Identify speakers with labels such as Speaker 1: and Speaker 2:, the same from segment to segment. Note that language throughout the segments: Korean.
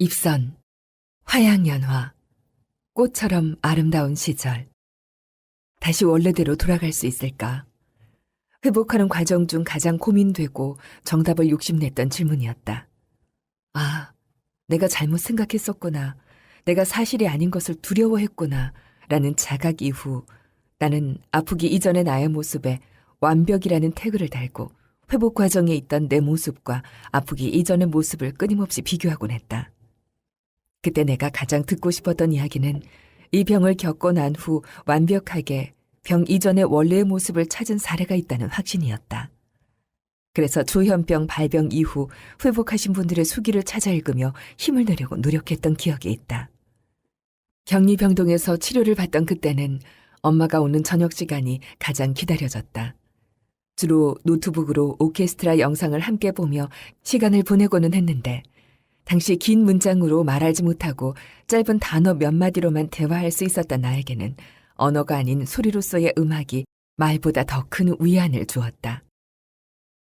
Speaker 1: 입선, 화양연화, 꽃처럼 아름다운 시절. 다시 원래대로 돌아갈 수 있을까? 회복하는 과정 중 가장 고민되고 정답을 욕심냈던 질문이었다. 아, 내가 잘못 생각했었구나. 내가 사실이 아닌 것을 두려워했구나. 라는 자각 이후 나는 아프기 이전의 나의 모습에 완벽이라는 태그를 달고 회복 과정에 있던 내 모습과 아프기 이전의 모습을 끊임없이 비교하곤 했다. 그때 내가 가장 듣고 싶었던 이야기는 이 병을 겪고 난 후 완벽하게 병 이전의 원래의 모습을 찾은 사례가 있다는 확신이었다. 그래서 조현병 발병 이후 회복하신 분들의 수기를 찾아 읽으며 힘을 내려고 노력했던 기억이 있다. 격리병동에서 치료를 받던 그때는 엄마가 오는 저녁 시간이 가장 기다려졌다. 주로 노트북으로 오케스트라 영상을 함께 보며 시간을 보내고는 했는데 당시 긴 문장으로 말하지 못하고 짧은 단어 몇 마디로만 대화할 수 있었던 나에게는 언어가 아닌 소리로서의 음악이 말보다 더 큰 위안을 주었다.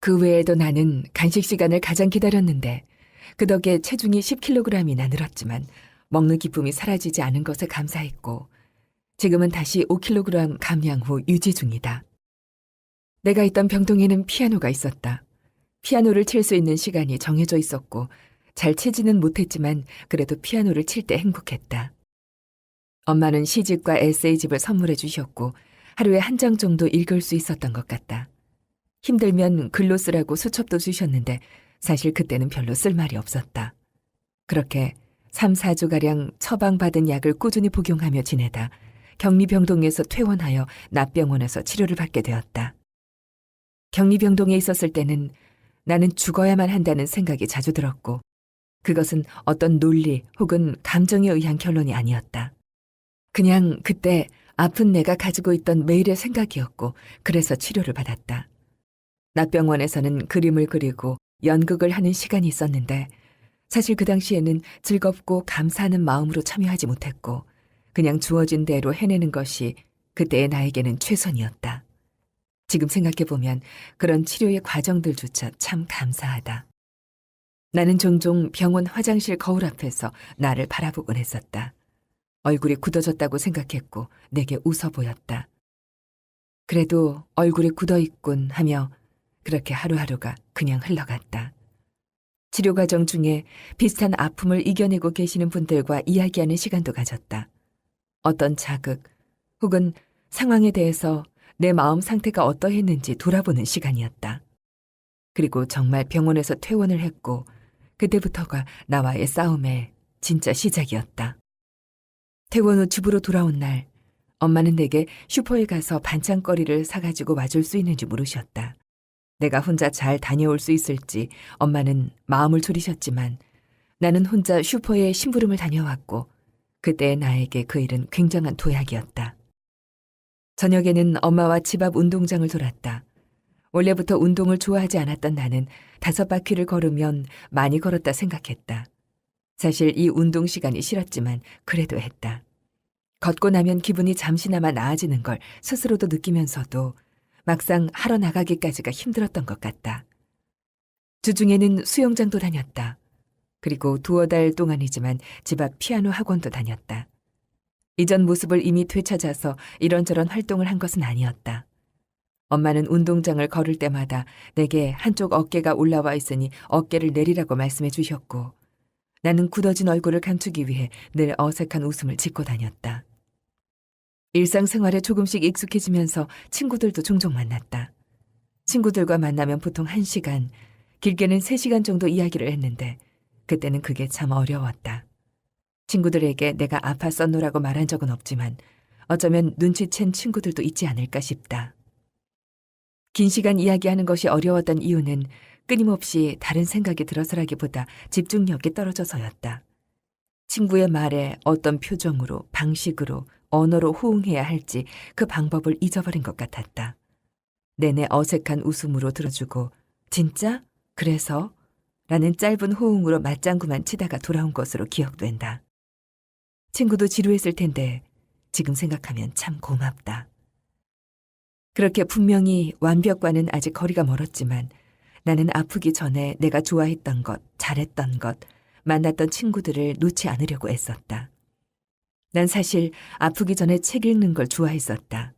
Speaker 1: 그 외에도 나는 간식 시간을 가장 기다렸는데 그 덕에 체중이 10kg이나 늘었지만 먹는 기쁨이 사라지지 않은 것에 감사했고 지금은 다시 5kg 감량 후 유지 중이다. 내가 있던 병동에는 피아노가 있었다. 피아노를 칠 수 있는 시간이 정해져 있었고 잘 치지는 못했지만 그래도 피아노를 칠 때 행복했다. 엄마는 시집과 에세이집을 선물해 주셨고 하루에 한 장 정도 읽을 수 있었던 것 같다. 힘들면 글로 쓰라고 수첩도 주셨는데 사실 그때는 별로 쓸 말이 없었다. 그렇게 3, 4주가량 처방받은 약을 꾸준히 복용하며 지내다 격리병동에서 퇴원하여 납병원에서 치료를 받게 되었다. 격리병동에 있었을 때는 나는 죽어야만 한다는 생각이 자주 들었고 그것은 어떤 논리 혹은 감정에 의한 결론이 아니었다. 그냥 그때 아픈 내가 가지고 있던 매일의 생각이었고 그래서 치료를 받았다. 납병원에서는 그림을 그리고 연극을 하는 시간이 있었는데 사실 그 당시에는 즐겁고 감사하는 마음으로 참여하지 못했고 그냥 주어진 대로 해내는 것이 그때의 나에게는 최선이었다. 지금 생각해보면 그런 치료의 과정들조차 참 감사하다. 나는 종종 병원 화장실 거울 앞에서 나를 바라보곤 했었다. 얼굴이 굳어졌다고 생각했고 내게 웃어 보였다. 그래도 얼굴이 굳어있군 하며 그렇게 하루하루가 그냥 흘러갔다. 치료 과정 중에 비슷한 아픔을 이겨내고 계시는 분들과 이야기하는 시간도 가졌다. 어떤 자극 혹은 상황에 대해서 내 마음 상태가 어떠했는지 돌아보는 시간이었다. 그리고 정말 병원에서 퇴원을 했고 그때부터가 나와의 싸움의 진짜 시작이었다. 퇴원 후 집으로 돌아온 날 엄마는 내게 슈퍼에 가서 반찬거리를 사가지고 와줄 수 있는지 물으셨다. 내가 혼자 잘 다녀올 수 있을지 엄마는 마음을 졸이셨지만 나는 혼자 슈퍼에 심부름을 다녀왔고 그때의 나에게 그 일은 굉장한 도약이었다. 저녁에는 엄마와 집 앞 운동장을 돌았다. 원래부터 운동을 좋아하지 않았던 나는 5바퀴를 걸으면 많이 걸었다 생각했다. 사실 이 운동 시간이 싫었지만 그래도 했다. 걷고 나면 기분이 잠시나마 나아지는 걸 스스로도 느끼면서도 막상 하러 나가기까지가 힘들었던 것 같다. 주중에는 수영장도 다녔다. 그리고 2달 동안이지만 집 앞 피아노 학원도 다녔다. 이전 모습을 이미 되찾아서 이런저런 활동을 한 것은 아니었다. 엄마는 운동장을 걸을 때마다 내게 한쪽 어깨가 올라와 있으니 어깨를 내리라고 말씀해 주셨고 나는 굳어진 얼굴을 감추기 위해 늘 어색한 웃음을 짓고 다녔다. 일상생활에 조금씩 익숙해지면서 친구들도 종종 만났다. 친구들과 만나면 보통 1시간, 길게는 3시간 정도 이야기를 했는데 그때는 그게 참 어려웠다. 친구들에게 내가 아팠었노라고 말한 적은 없지만 어쩌면 눈치챈 친구들도 있지 않을까 싶다. 긴 시간 이야기하는 것이 어려웠던 이유는 끊임없이 다른 생각이 들어서라기보다 집중력이 떨어져서였다. 친구의 말에 어떤 표정으로, 방식으로, 언어로 호응해야 할지 그 방법을 잊어버린 것 같았다. 내내 어색한 웃음으로 들어주고 진짜? 그래서? 라는 짧은 호응으로 맞장구만 치다가 돌아온 것으로 기억된다. 친구도 지루했을 텐데 지금 생각하면 참 고맙다. 그렇게 분명히 완벽과는 아직 거리가 멀었지만 나는 아프기 전에 내가 좋아했던 것, 잘했던 것, 만났던 친구들을 놓지 않으려고 애썼다. 난 사실 아프기 전에 책 읽는 걸 좋아했었다.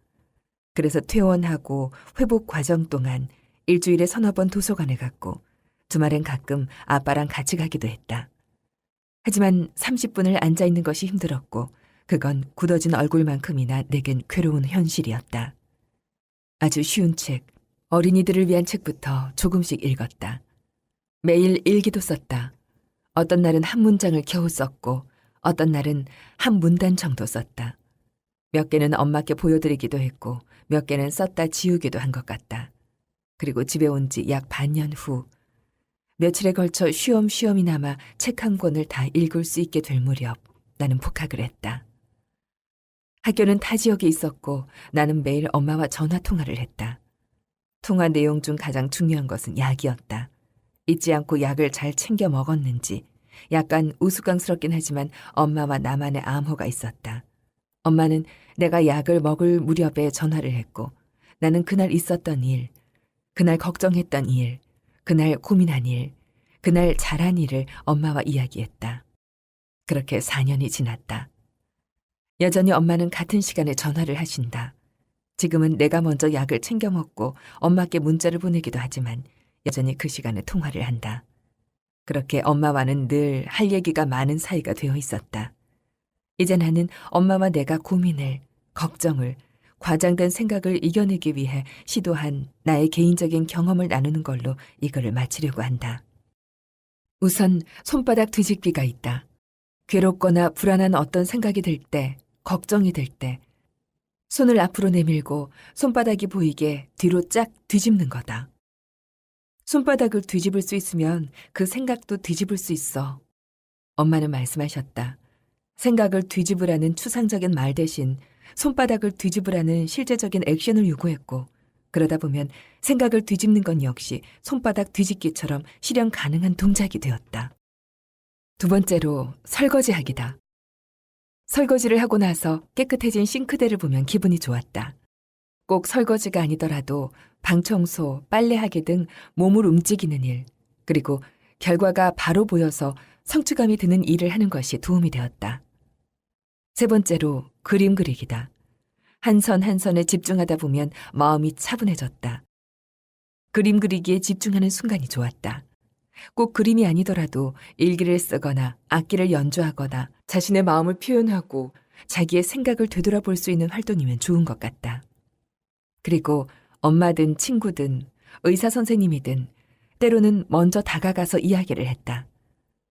Speaker 1: 그래서 퇴원하고 회복 과정 동안 일주일에 서너 번 도서관에 갔고 주말엔 가끔 아빠랑 같이 가기도 했다. 하지만 30분을 앉아있는 것이 힘들었고 그건 굳어진 얼굴만큼이나 내겐 괴로운 현실이었다. 아주 쉬운 책, 어린이들을 위한 책부터 조금씩 읽었다. 매일 일기도 썼다. 어떤 날은 한 문장을 겨우 썼고 어떤 날은 한 문단 정도 썼다. 몇 개는 엄마께 보여드리기도 했고 몇 개는 썼다 지우기도 한 것 같다. 그리고 집에 온 지 약 반년 후 며칠에 걸쳐 쉬엄쉬엄이나마 책 한 권을 다 읽을 수 있게 될 무렵 나는 복학을 했다. 학교는 타 지역에 있었고 나는 매일 엄마와 전화 통화를 했다. 통화 내용 중 가장 중요한 것은 약이었다. 잊지 않고 약을 잘 챙겨 먹었는지 약간 우스꽝스럽긴 하지만 엄마와 나만의 암호가 있었다. 엄마는 내가 약을 먹을 무렵에 전화를 했고 나는 그날 있었던 일, 그날 걱정했던 일, 그날 고민한 일, 그날 잘한 일을 엄마와 이야기했다. 그렇게 4년이 지났다. 여전히 엄마는 같은 시간에 전화를 하신다. 지금은 내가 먼저 약을 챙겨 먹고 엄마께 문자를 보내기도 하지만 여전히 그 시간에 통화를 한다. 그렇게 엄마와는 늘 할 얘기가 많은 사이가 되어 있었다. 이제 나는 엄마와 내가 고민을, 걱정을, 과장된 생각을 이겨내기 위해 시도한 나의 개인적인 경험을 나누는 걸로 이거를 마치려고 한다. 우선 손바닥 뒤집기가 있다. 괴롭거나 불안한 어떤 생각이 들 때, 걱정이 들 때, 손을 앞으로 내밀고 손바닥이 보이게 뒤로 쫙 뒤집는 거다. 손바닥을 뒤집을 수 있으면 그 생각도 뒤집을 수 있어. 엄마는 말씀하셨다. 생각을 뒤집으라는 추상적인 말 대신 손바닥을 뒤집으라는 실제적인 액션을 요구했고 그러다 보면 생각을 뒤집는 건 역시 손바닥 뒤집기처럼 실현 가능한 동작이 되었다. 두 번째로 설거지하기다. 설거지를 하고 나서 깨끗해진 싱크대를 보면 기분이 좋았다. 꼭 설거지가 아니더라도 방 청소, 빨래하기 등 몸을 움직이는 일, 그리고 결과가 바로 보여서 성취감이 드는 일을 하는 것이 도움이 되었다. 세 번째로 그림 그리기다. 한 선 한 선에 집중하다 보면 마음이 차분해졌다. 그림 그리기에 집중하는 순간이 좋았다. 꼭 그림이 아니더라도 일기를 쓰거나 악기를 연주하거나 자신의 마음을 표현하고 자기의 생각을 되돌아볼 수 있는 활동이면 좋은 것 같다. 그리고 엄마든 친구든 의사 선생님이든 때로는 먼저 다가가서 이야기를 했다.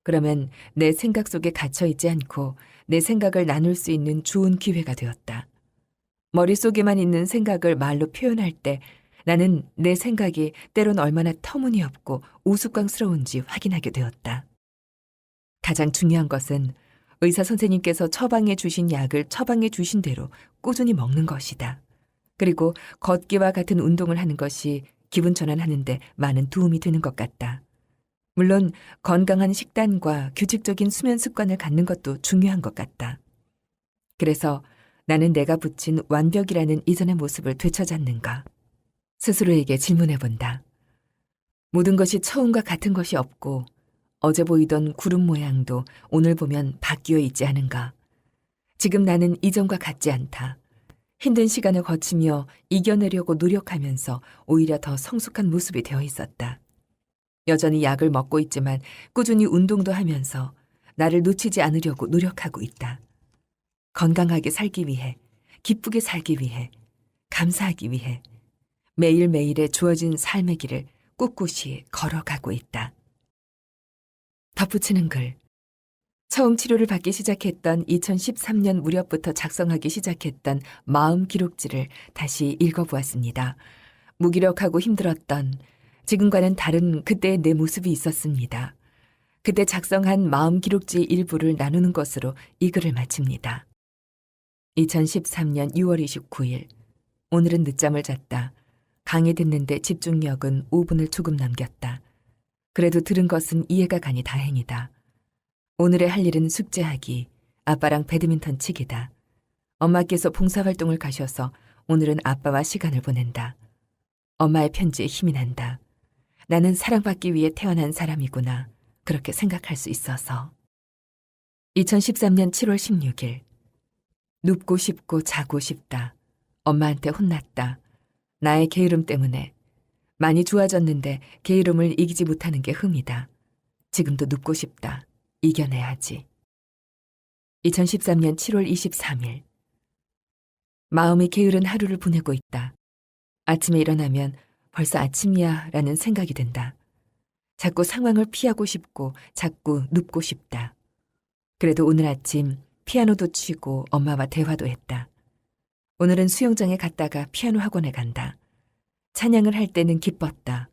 Speaker 1: 그러면 내 생각 속에 갇혀있지 않고 내 생각을 나눌 수 있는 좋은 기회가 되었다. 머릿속에만 있는 생각을 말로 표현할 때 나는 내 생각이 때론 얼마나 터무니없고 우스꽝스러운지 확인하게 되었다. 가장 중요한 것은 의사 선생님께서 처방해 주신 약을 처방해 주신 대로 꾸준히 먹는 것이다. 그리고 걷기와 같은 운동을 하는 것이 기분 전환하는 데 많은 도움이 되는 것 같다. 물론 건강한 식단과 규칙적인 수면 습관을 갖는 것도 중요한 것 같다. 그래서 나는 내가 붙인 완벽이라는 이전의 모습을 되찾았는가? 스스로에게 질문해본다. 모든 것이 처음과 같은 것이 없고 어제 보이던 구름 모양도 오늘 보면 바뀌어 있지 않은가? 지금 나는 이전과 같지 않다. 힘든 시간을 거치며 이겨내려고 노력하면서 오히려 더 성숙한 모습이 되어 있었다. 여전히 약을 먹고 있지만 꾸준히 운동도 하면서 나를 놓치지 않으려고 노력하고 있다. 건강하게 살기 위해, 기쁘게 살기 위해, 감사하기 위해 매일매일의 주어진 삶의 길을 꿋꿋이 걸어가고 있다. 덧붙이는 글. 처음 치료를 받기 시작했던 2013년 무렵부터 작성하기 시작했던 마음 기록지를 다시 읽어보았습니다. 무기력하고 힘들었던 지금과는 다른 그때의 내 모습이 있었습니다. 그때 작성한 마음 기록지 일부를 나누는 것으로 이 글을 마칩니다. 2013년 6월 29일. 오늘은 늦잠을 잤다. 강의 듣는데 집중력은 5분을 조금 남겼다. 그래도 들은 것은 이해가 가니 다행이다. 오늘의 할 일은 숙제하기, 아빠랑 배드민턴 치기다. 엄마께서 봉사활동을 가셔서 오늘은 아빠와 시간을 보낸다. 엄마의 편지에 힘이 난다. 나는 사랑받기 위해 태어난 사람이구나. 그렇게 생각할 수 있어서. 2013년 7월 16일. 눕고 싶고 자고 싶다. 엄마한테 혼났다. 나의 게으름 때문에. 많이 좋아졌는데 게으름을 이기지 못하는 게 흠이다. 지금도 눕고 싶다. 이겨내야지. 2013년 7월 23일. 마음이 게으른 하루를 보내고 있다. 아침에 일어나면 벌써 아침이야 라는 생각이 든다. 자꾸 상황을 피하고 싶고 자꾸 눕고 싶다. 그래도 오늘 아침 피아노도 치고 엄마와 대화도 했다. 오늘은 수영장에 갔다가 피아노 학원에 간다. 찬양을 할 때는 기뻤다.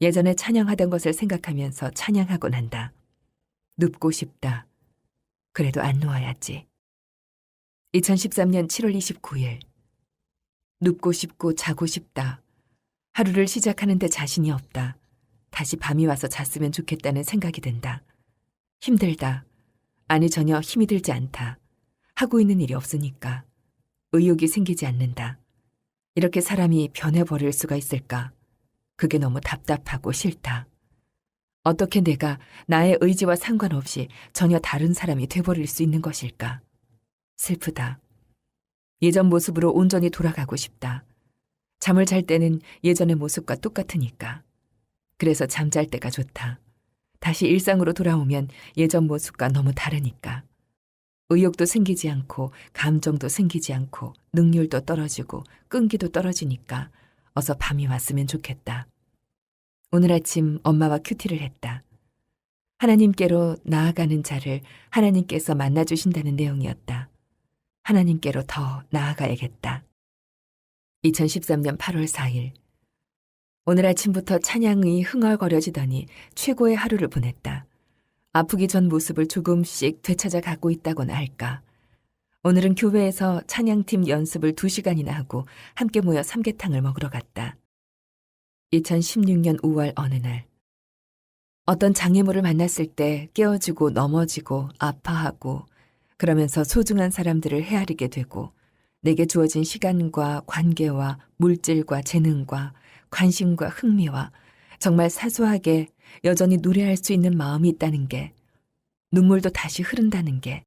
Speaker 1: 예전에 찬양하던 것을 생각하면서 찬양하곤 한다. 눕고 싶다. 그래도 안 누워야지. 2013년 7월 29일. 눕고 싶고 자고 싶다. 하루를 시작하는데 자신이 없다. 다시 밤이 와서 잤으면 좋겠다는 생각이 든다. 힘들다. 아니 전혀 힘이 들지 않다. 하고 있는 일이 없으니까. 의욕이 생기지 않는다. 이렇게 사람이 변해버릴 수가 있을까? 그게 너무 답답하고 싫다. 어떻게 내가 나의 의지와 상관없이 전혀 다른 사람이 돼버릴 수 있는 것일까? 슬프다. 예전 모습으로 온전히 돌아가고 싶다. 잠을 잘 때는 예전의 모습과 똑같으니까. 그래서 잠잘 때가 좋다. 다시 일상으로 돌아오면 예전 모습과 너무 다르니까. 의욕도 생기지 않고 감정도 생기지 않고 능률도 떨어지고 끈기도 떨어지니까 어서 밤이 왔으면 좋겠다. 오늘 아침 엄마와 큐티를 했다. 하나님께로 나아가는 자를 하나님께서 만나주신다는 내용이었다. 하나님께로 더 나아가야겠다. 2013년 8월 4일. 오늘 아침부터 찬양이 흥얼거려지더니 최고의 하루를 보냈다. 아프기 전 모습을 조금씩 되찾아 가고 있다고나 할까. 오늘은 교회에서 찬양팀 연습을 2시간이나 하고 함께 모여 삼계탕을 먹으러 갔다. 2016년 5월 어느 날. 어떤 장애물을 만났을 때 깨어지고 넘어지고 아파하고 그러면서 소중한 사람들을 헤아리게 되고 내게 주어진 시간과 관계와 물질과 재능과 관심과 흥미와 정말 사소하게 여전히 노래할 수 있는 마음이 있다는 게, 눈물도 다시 흐른다는 게,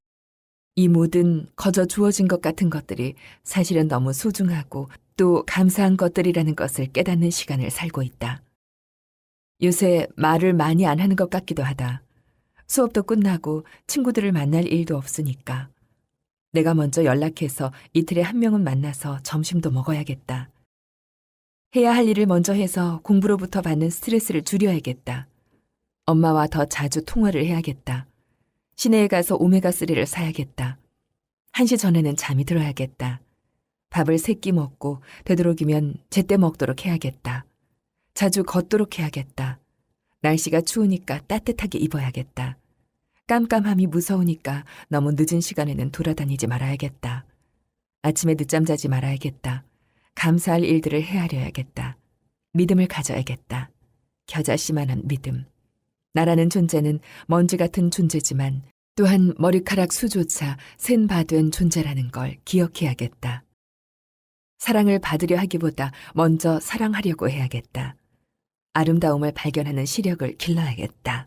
Speaker 1: 이 모든 거저 주어진 것 같은 것들이 사실은 너무 소중하고 또 감사한 것들이라는 것을 깨닫는 시간을 살고 있다. 요새 말을 많이 안 하는 것 같기도 하다. 수업도 끝나고 친구들을 만날 일도 없으니까. 내가 먼저 연락해서 이틀에 한 명은 만나서 점심도 먹어야겠다. 해야 할 일을 먼저 해서 공부로부터 받는 스트레스를 줄여야겠다. 엄마와 더 자주 통화를 해야겠다. 시내에 가서 오메가3를 사야겠다. 1시 전에는 잠이 들어야겠다. 밥을 3끼 먹고 되도록이면 제때 먹도록 해야겠다. 자주 걷도록 해야겠다. 날씨가 추우니까 따뜻하게 입어야겠다. 깜깜함이 무서우니까 너무 늦은 시간에는 돌아다니지 말아야겠다. 아침에 늦잠 자지 말아야겠다. 감사할 일들을 헤아려야겠다. 믿음을 가져야겠다. 겨자씨만한 믿음. 나라는 존재는 먼지 같은 존재지만 또한 머리카락 수조차 센 바 된 존재라는 걸 기억해야겠다. 사랑을 받으려 하기보다 먼저 사랑하려고 해야겠다. 아름다움을 발견하는 시력을 길러야겠다.